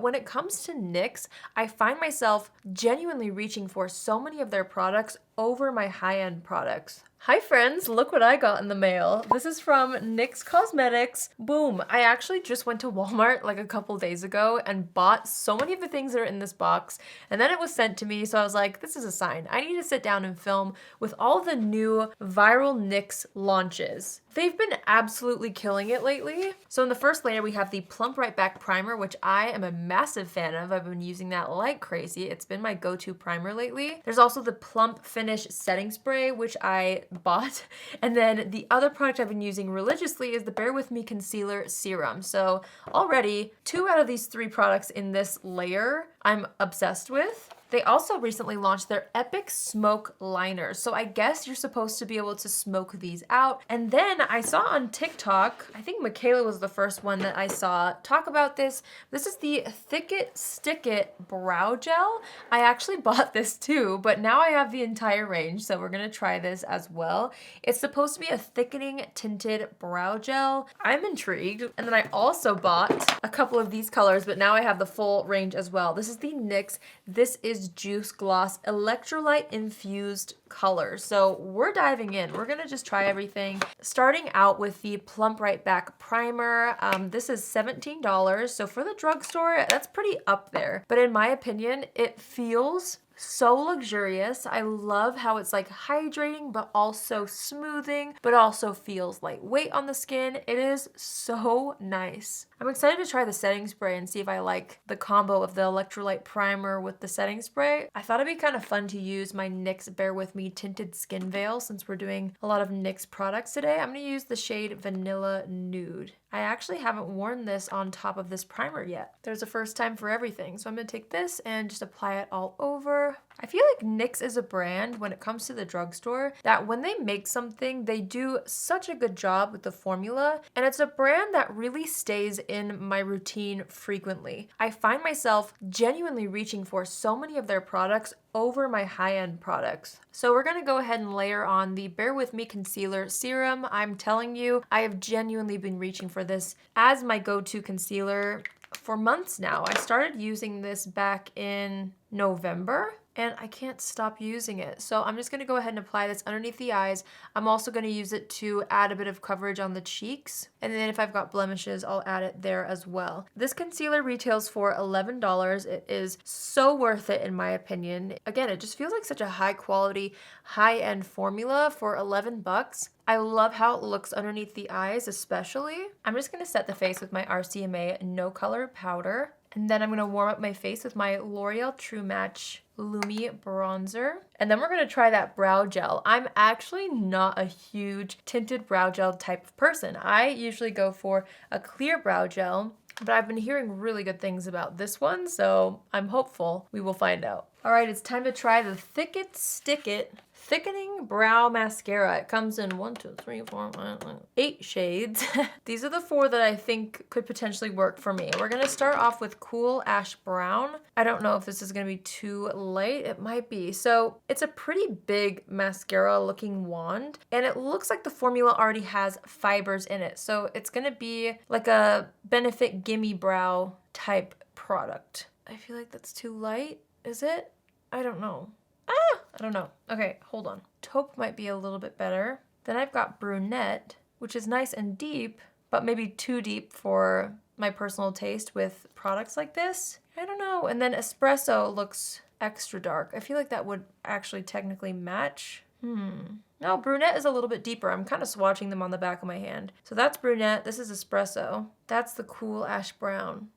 when it comes to NYX, I find myself genuinely reaching for so many of their products over my high-end products. Hi friends, look what I got in the mail. This is from NYX Cosmetics. Boom. I actually just went to Walmart like a couple days ago and bought so many of the things that are in this box, and then it was sent to me, so I was like, this is a sign. I need to sit down and film with all the new viral NYX launches. They've been absolutely killing it lately. So in the first layer, we have the Plump Right Back Primer, which I am a massive fan of. I've been using that like crazy. It's been my go-to primer lately. There's also the Plump Finish Setting Spray, which I bought. And then the other product I've been using religiously is the Bare With Me Concealer Serum. So already 2 out of these 3 products in this layer I'm obsessed with. They also recently launched their Epic Smoke Liners. So I guess you're supposed to be able to smoke these out. And then I saw on TikTok, I think Michaela was the first one that I saw talk about this. This is the Thicket Stick It Brow Gel. I actually bought this too, but now I have the entire range, so we're gonna try this as well. It's supposed to be a thickening tinted brow gel. I'm intrigued. And then I also bought a couple of these colors, but now I have the full range as well. This is the NYX. This is Juice Gloss Electrolyte Infused Color. So we're diving in. We're gonna just try everything. Starting out with the Plump Right Back Primer. This is $17. So for the drugstore, that's pretty up there. But in my opinion, it feels so luxurious. I love how it's like hydrating, but also smoothing, but also feels lightweight on the skin. It is so nice. I'm excited to try the setting spray and see if I like the combo of the electrolyte primer with the setting spray. I thought it'd be kind of fun to use my NYX Bare With Me Tinted Skin Veil since we're doing a lot of NYX products today. I'm gonna use the shade Vanilla Nude. I actually haven't worn this on top of this primer yet. There's a first time for everything. So I'm gonna take this and just apply it all over. I feel like NYX is a brand when it comes to the drugstore that when they make something, they do such a good job with the formula. And it's a brand that really stays in my routine frequently. I find myself genuinely reaching for so many of their products over my high-end products. So we're gonna go ahead and layer on the Bare With Me Concealer Serum. I'm telling you, I have genuinely been reaching for this as my go-to concealer for months now. I started using this back in November, and I can't stop using it. So I'm just gonna go ahead and apply this underneath the eyes. I'm also gonna use it to add a bit of coverage on the cheeks. And then if I've got blemishes, I'll add it there as well. This concealer retails for $11. It is so worth it in my opinion. Again, it just feels like such a high quality, high-end formula for 11 bucks. I love how it looks underneath the eyes especially. I'm just gonna set the face with my RCMA No Color Powder. And then I'm gonna warm up my face with my L'Oreal True Match Lumi Bronzer. And then we're gonna try that brow gel. I'm actually not a huge tinted brow gel type of person. I usually go for a clear brow gel, but I've been hearing really good things about this one, so I'm hopeful we will find out. All right, it's time to try the Thicket Stick It Thickening Brow Mascara. It comes in 1, 2, 3, 4, 5, 8 shades. These are the 4 that I think could potentially work for me. We're gonna start off with Cool Ash Brown. I don't know if this is gonna be too light. It might be. So it's a pretty big mascara looking wand, and it looks like the formula already has fibers in it. So it's gonna be like a Benefit Gimme Brow type product. I feel like that's too light. Is it? I don't know. I don't know. Okay, hold on. Taupe might be a little bit better. Then I've got Brunette, which is nice and deep, but maybe too deep for my personal taste with products like this. I don't know. And then Espresso looks extra dark. I feel like that would actually technically match. No, Brunette is a little bit deeper. I'm kind of swatching them on the back of my hand. So that's Brunette. This is Espresso. That's the Cool Ash Brown.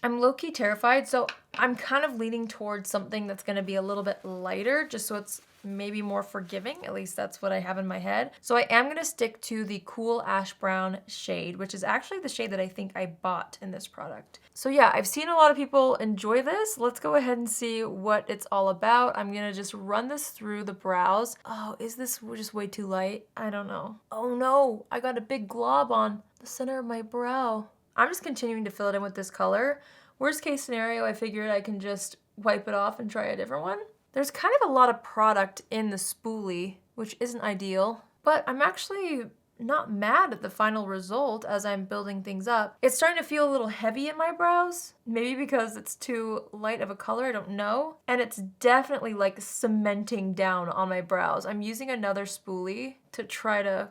I'm low-key terrified, so I'm kind of leaning towards something that's gonna be a little bit lighter, just so it's maybe more forgiving. At least that's what I have in my head. So I am gonna stick to the Cool Ash Brown shade, which is actually the shade that I think I bought in this product. So yeah, I've seen a lot of people enjoy this. Let's go ahead and see what it's all about. I'm gonna just run this through the brows. Oh, is this just way too light? I don't know. Oh no, I got a big glob on the center of my brow. I'm just continuing to fill it in with this color. Worst case scenario, I figured I can just wipe it off and try a different one. There's kind of a lot of product in the spoolie, which isn't ideal, but I'm actually not mad at the final result as I'm building things up. It's starting to feel a little heavy in my brows, maybe because it's too light of a color, I don't know. And it's definitely like cementing down on my brows. I'm using another spoolie to try to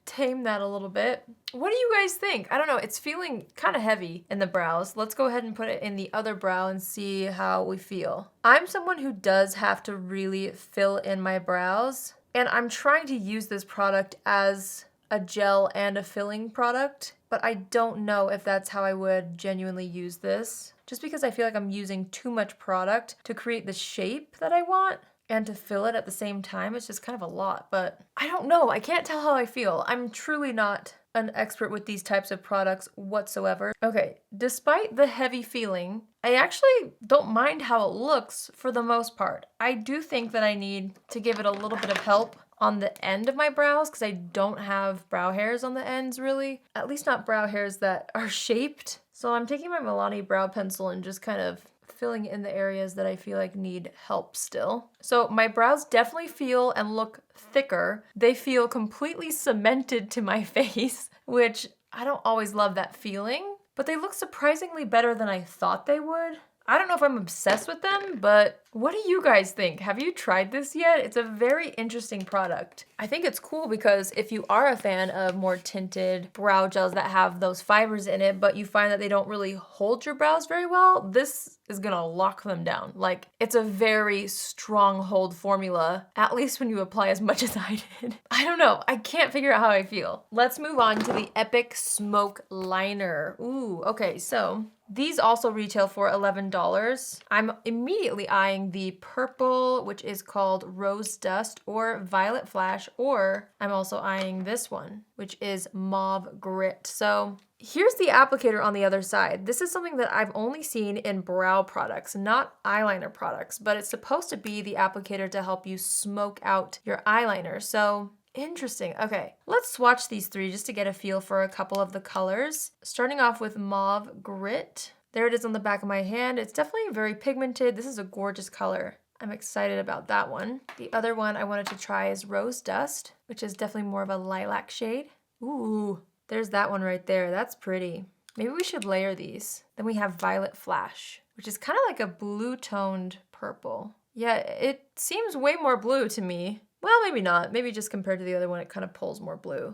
tame that a little bit. What do you guys think? I don't know, it's feeling kind of heavy in the brows. Let's go ahead and put it in the other brow and see how we feel. I'm someone who does have to really fill in my brows, and I'm trying to use this product as a gel and a filling product, but I don't know if that's how I would genuinely use this, just because I feel like I'm using too much product to create the shape that I want. And to fill it at the same time, it's just kind of a lot, but I don't know. I can't tell how I feel. I'm truly not an expert with these types of products whatsoever. Okay, despite the heavy feeling, I actually don't mind how it looks for the most part. I do think that I need to give it a little bit of help on the end of my brows because I don't have brow hairs on the ends really. At least not brow hairs that are shaped. So I'm taking my Milani brow pencil and just kind of filling in the areas that I feel like need help still. So my brows definitely feel and look thicker. They feel completely cemented to my face, which I don't always love that feeling, but they look surprisingly better than I thought they would. I don't know if I'm obsessed with them, but what do you guys think? Have you tried this yet? It's a very interesting product. I think it's cool because if you are a fan of more tinted brow gels that have those fibers in it, but you find that they don't really hold your brows very well, this is gonna lock them down. Like, it's a very strong hold formula, at least when you apply as much as I did. I don't know, I can't figure out how I feel. Let's move on to the Epic Smoke Liner. Ooh, okay, so these also retail for $11. I'm immediately eyeing the purple, which is called Rose Dust or Violet Flash, or I'm also eyeing this one, which is Mauve Grit. So here's the applicator on the other side. This is something that I've only seen in brow products, not eyeliner products, but it's supposed to be the applicator to help you smoke out your eyeliner. So interesting. Okay, let's swatch these three just to get a feel for a couple of the colors. Starting off with Mauve Grit. There it is on the back of my hand. It's definitely very pigmented. This is a gorgeous color. I'm excited about that one. The other one I wanted to try is Rose Dust, which is definitely more of a lilac shade. Ooh, there's that one right there. That's pretty. Maybe we should layer these. Then we have Violet Flash, which is kind of like a blue-toned purple. Yeah, it seems way more blue to me. Well, maybe not. Maybe just compared to the other one, it kind of pulls more blue.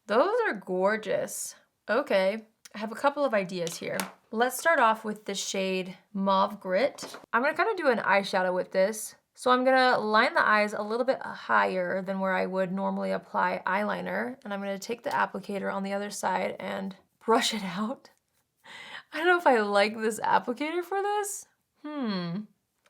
Those are gorgeous. Okay, I have a couple of ideas here. Let's start off with the shade Mauve Grit. I'm gonna kind of do an eyeshadow with this. So I'm gonna line the eyes a little bit higher than where I would normally apply eyeliner. And I'm gonna take the applicator on the other side and brush it out. I don't know if I like this applicator for this.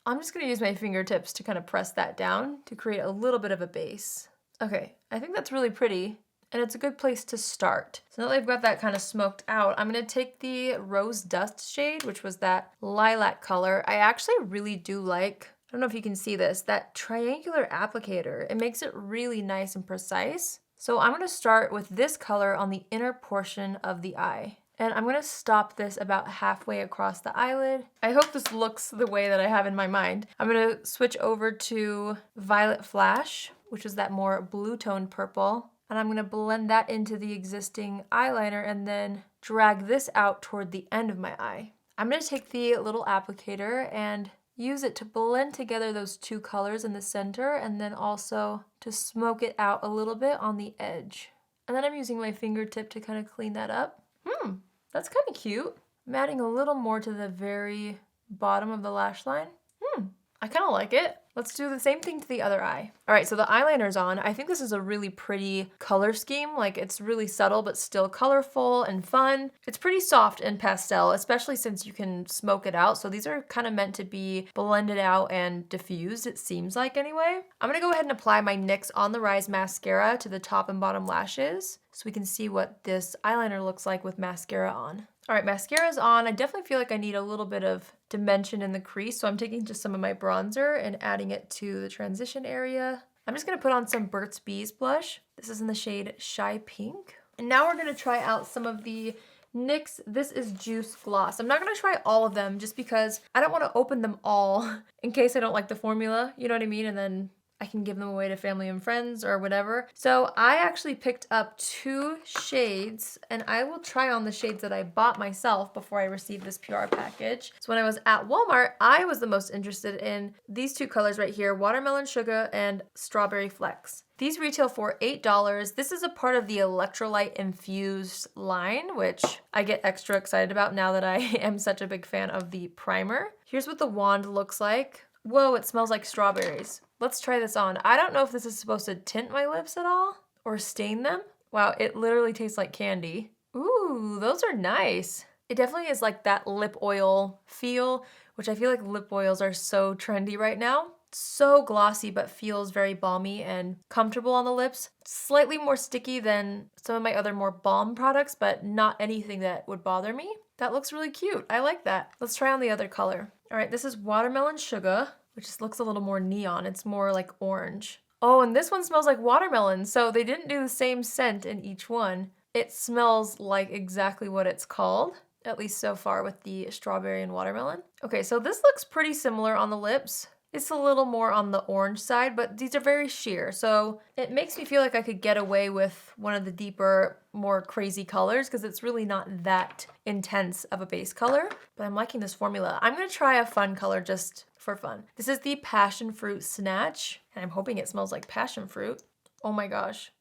I'm just gonna use my fingertips to kind of press that down to create a little bit of a base. Okay, I think that's really pretty and it's a good place to start. So now that I've got that kind of smoked out, I'm gonna take the Rose Dust shade, which was that lilac color. I actually really do like, I don't know if you can see this, that triangular applicator. It makes it really nice and precise. So I'm gonna start with this color on the inner portion of the eye. And I'm gonna stop this about halfway across the eyelid. I hope this looks the way that I have in my mind. I'm gonna switch over to Violet Flash, which is that more blue-toned purple. And I'm gonna blend that into the existing eyeliner and then drag this out toward the end of my eye. I'm gonna take the little applicator and use it to blend together those two colors in the center and then also to smoke it out a little bit on the edge. And then I'm using my fingertip to kind of clean that up. That's kind of cute. I'm adding a little more to the very bottom of the lash line. I kind of like it. Let's do the same thing to the other eye. All right, so the eyeliner's on. I think this is a really pretty color scheme. Like, it's really subtle, but still colorful and fun. It's pretty soft and pastel, especially since you can smoke it out. So these are kind of meant to be blended out and diffused, it seems like anyway. I'm gonna go ahead and apply my NYX On The Rise mascara to the top and bottom lashes so we can see what this eyeliner looks like with mascara on. All right, mascara's on. I definitely feel like I need a little bit of dimension in the crease, so I'm taking just some of my bronzer and adding it to the transition area. I'm just gonna put on some Burt's Bees blush. This is in the shade Shy Pink. And now we're gonna try out some of the NYX This Is Juice Gloss. I'm not gonna try all of them just because I don't wanna open them all in case I don't like the formula, you know what I mean? And then I can give them away to family and friends or whatever. So I actually picked up 2 shades, and I will try on the shades that I bought myself before I received this PR package. So when I was at Walmart, I was the most interested in these 2 colors right here, Watermelon Sugar and Strawberry Flex. These retail for $8. This is a part of the electrolyte infused line, which I get extra excited about now that I am such a big fan of the primer. Here's what the wand looks like. Whoa, it smells like strawberries. Let's try this on. I don't know if this is supposed to tint my lips at all or stain them. Wow, it literally tastes like candy. Ooh, those are nice. It definitely is like that lip oil feel, which I feel like lip oils are so trendy right now. So glossy, but feels very balmy and comfortable on the lips. Slightly more sticky than some of my other more balm products, but not anything that would bother me. That looks really cute. I like that. Let's try on the other color. All right, this is Watermelon Sugar, which just looks a little more neon. It's more like orange. Oh, and this one smells like watermelon, so they didn't do the same scent in each one. It smells like exactly what it's called, at least so far with the strawberry and watermelon. Okay, so this looks pretty similar on the lips. It's a little more on the orange side, but these are very sheer, so it makes me feel like I could get away with one of the deeper, more crazy colors because it's really not that intense of a base color. But I'm liking this formula. I'm gonna try a fun color just for fun. This is the Passion Fruit Snatch, and I'm hoping it smells like passion fruit. Oh my gosh.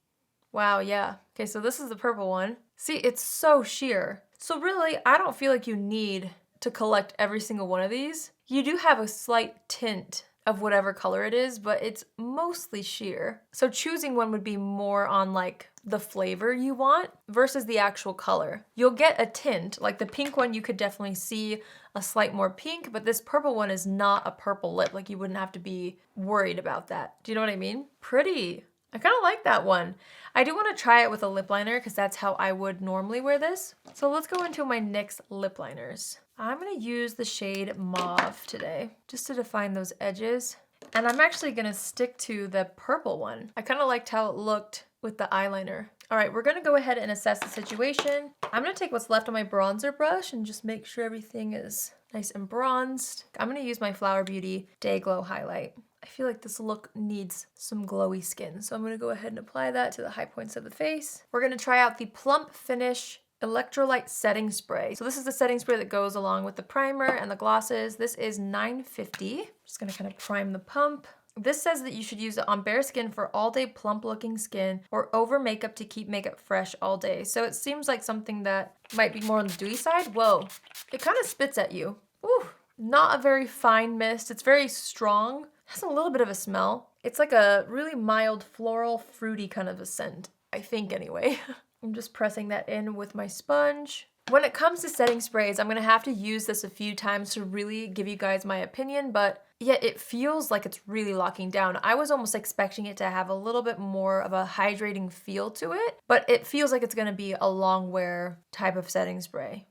Wow, yeah. Okay, so this is the purple one. See, it's so sheer. So really, I don't feel like you need to collect every single one of these. You do have a slight tint of whatever color it is, but it's mostly sheer. So choosing one would be more on like the flavor you want versus the actual color. You'll get a tint, like the pink one you could definitely see a slight more pink, but this purple one is not a purple lip. Like you wouldn't have to be worried about that. Do you know what I mean? Pretty. I kind of like that one. I do want to try it with a lip liner because that's how I would normally wear this. So let's go into my NYX lip liners. I'm going to use the shade Mauve today just to define those edges. And I'm actually going to stick to the purple one. I kind of liked how it looked with the eyeliner. All right, we're going to go ahead and assess the situation. I'm going to take what's left on my bronzer brush and just make sure everything is nice and bronzed. I'm going to use my Flower Beauty Day Glow highlight. I feel like this look needs some glowy skin, so I'm going to go ahead and apply that to the high points of the face. We're going to try out the Plump Finish Electrolyte Setting Spray. So this is the setting spray that goes along with the primer and the glosses. This is $9.50. Just going to kind of prime the pump. This says that you should use it on bare skin for all day plump looking skin or over makeup to keep makeup fresh all day. So it seems like something that might be more on the dewy side. Whoa, it kind of spits at you. Ooh, not a very fine mist. It's very strong. Has a little bit of a smell. It's like a really mild floral fruity kind of a scent, I think anyway. I'm just pressing that in with my sponge. When it comes to setting sprays, I'm gonna have to use this a few times to really give you guys my opinion, but yeah, it feels like it's really locking down. I was almost expecting it to have a little bit more of a hydrating feel to it, but it feels like it's gonna be a long wear type of setting spray.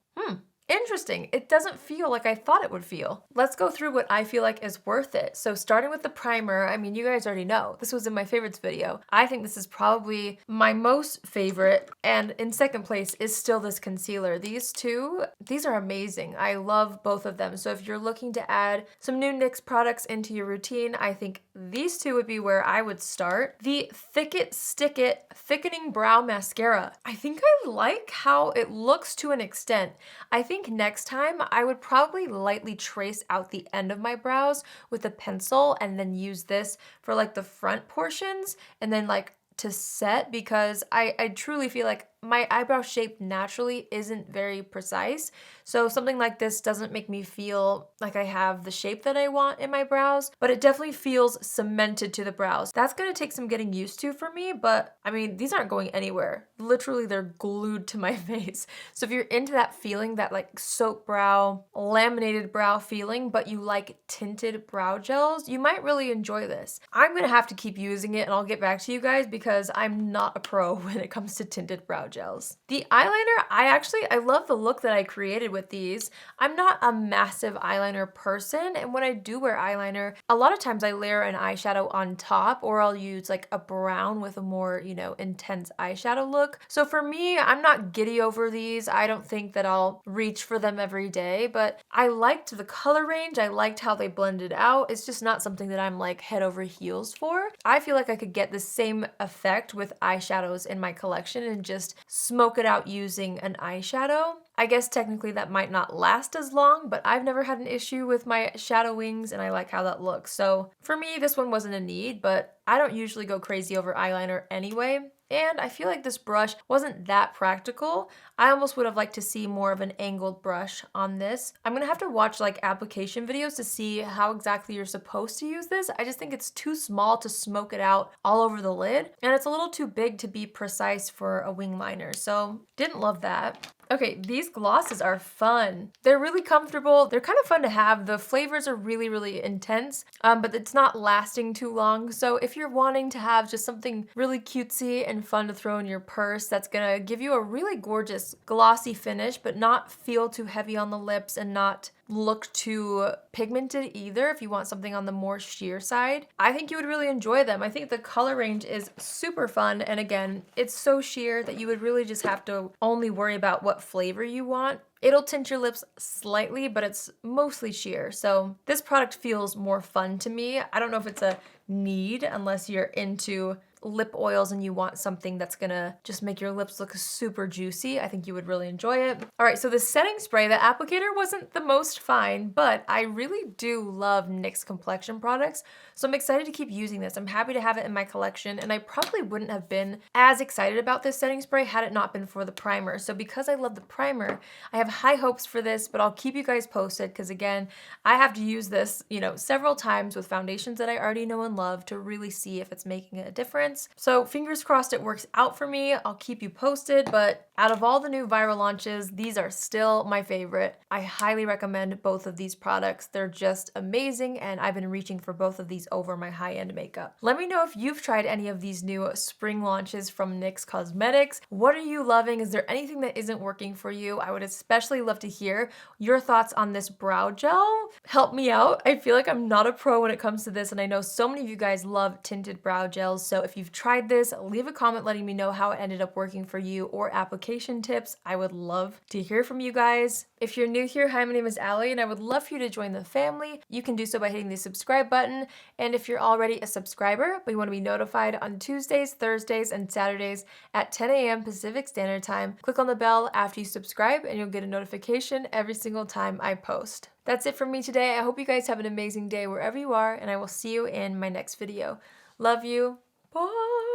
Interesting. It doesn't feel like I thought it would feel. Let's go through what I feel like is worth it. So starting with the primer, I mean, you guys already know. This was in my favorites video. I think this is probably my most favorite, and in second place is still this concealer. These two, these are amazing. I love both of them. So if you're looking to add some new NYX products into your routine, I think these two would be where I would start. The Thicket Stick It Thickening Brow Mascara. I think I like how it looks to an extent. I think next time I would probably lightly trace out the end of my brows with a pencil and then use this for like the front portions and then like to set, because I truly feel like my eyebrow shape naturally isn't very precise. So something like this doesn't make me feel like I have the shape that I want in my brows, but it definitely feels cemented to the brows. That's gonna take some getting used to for me, but I mean, these aren't going anywhere. Literally, they're glued to my face. So if you're into that feeling, that like soap brow, laminated brow feeling, but you like tinted brow gels, you might really enjoy this. I'm gonna have to keep using it and I'll get back to you guys because I'm not a pro when it comes to tinted brow gels. The eyeliner, I love the look that I created with these. I'm not a massive eyeliner person, and when I do wear eyeliner, a lot of times I layer an eyeshadow on top, or I'll use like a brown with a more, you know, intense eyeshadow look. So for me, I'm not giddy over these. I don't think that I'll reach for them every day, but I liked the color range. I liked how they blended out. It's just not something that I'm like head over heels for. I feel like I could get the same effect with eyeshadows in my collection and just smoke it out using an eyeshadow. I guess technically that might not last as long, but I've never had an issue with my shadow wings and I like how that looks. So for me, this one wasn't a need, but I don't usually go crazy over eyeliner anyway. And I feel like this brush wasn't that practical. I almost would have liked to see more of an angled brush on this. I'm gonna have to watch like application videos to see how exactly you're supposed to use this. I just think it's too small to smoke it out all over the lid, and it's a little too big to be precise for a wing liner, so didn't love that. Okay, these glosses are fun. They're really comfortable. They're kind of fun to have. The flavors are really, really intense, but it's not lasting too long. So if you're wanting to have just something really cutesy and fun to throw in your purse, that's gonna give you a really gorgeous glossy finish, but not feel too heavy on the lips and not look too pigmented either. If you want something on the more sheer side, I think you would really enjoy them. I think the color range is super fun, and again, it's so sheer that you would really just have to only worry about what flavor you want. It'll tint your lips slightly, but it's mostly sheer. So this product feels more fun to me. I don't know if it's a need unless you're into lip oils and you want something that's gonna just make your lips look super juicy. I think you would really enjoy it. All right, so the setting spray, the applicator wasn't the most fine, but I really do love NYX complexion products, so I'm excited to keep using this. I'm happy to have it in my collection, and I probably wouldn't have been as excited about this setting spray had it not been for the primer. So because I love the primer, I have high hopes for this, but I'll keep you guys posted because again, I have to use this, you know, several times with foundations that I already know and love to really see if it's making a difference. So fingers crossed it works out for me. I'll keep you posted, but out of all the new viral launches, these are still my favorite. I highly recommend both of these products. They're just amazing, and I've been reaching for both of these over my high-end makeup. Let me know if you've tried any of these new spring launches from NYX Cosmetics. What are you loving? Is there anything that isn't working for you? I would especially love to hear your thoughts on this brow gel. Help me out. I feel like I'm not a pro when it comes to this, and I know so many of you guys love tinted brow gels, so if you've tried this, leave a comment letting me know how it ended up working for you or application tips. I would love to hear from you guys. If you're new here, hi, my name is Allie, and I would love for you to join the family. You can do so by hitting the subscribe button, and if you're already a subscriber but you want to be notified on Tuesdays, Thursdays, and Saturdays at 10 a.m. Pacific Standard Time, click on the bell after you subscribe and you'll get a notification every single time I post. That's it from me today. I hope you guys have an amazing day wherever you are, and I will see you in my next video. Love you. Bye!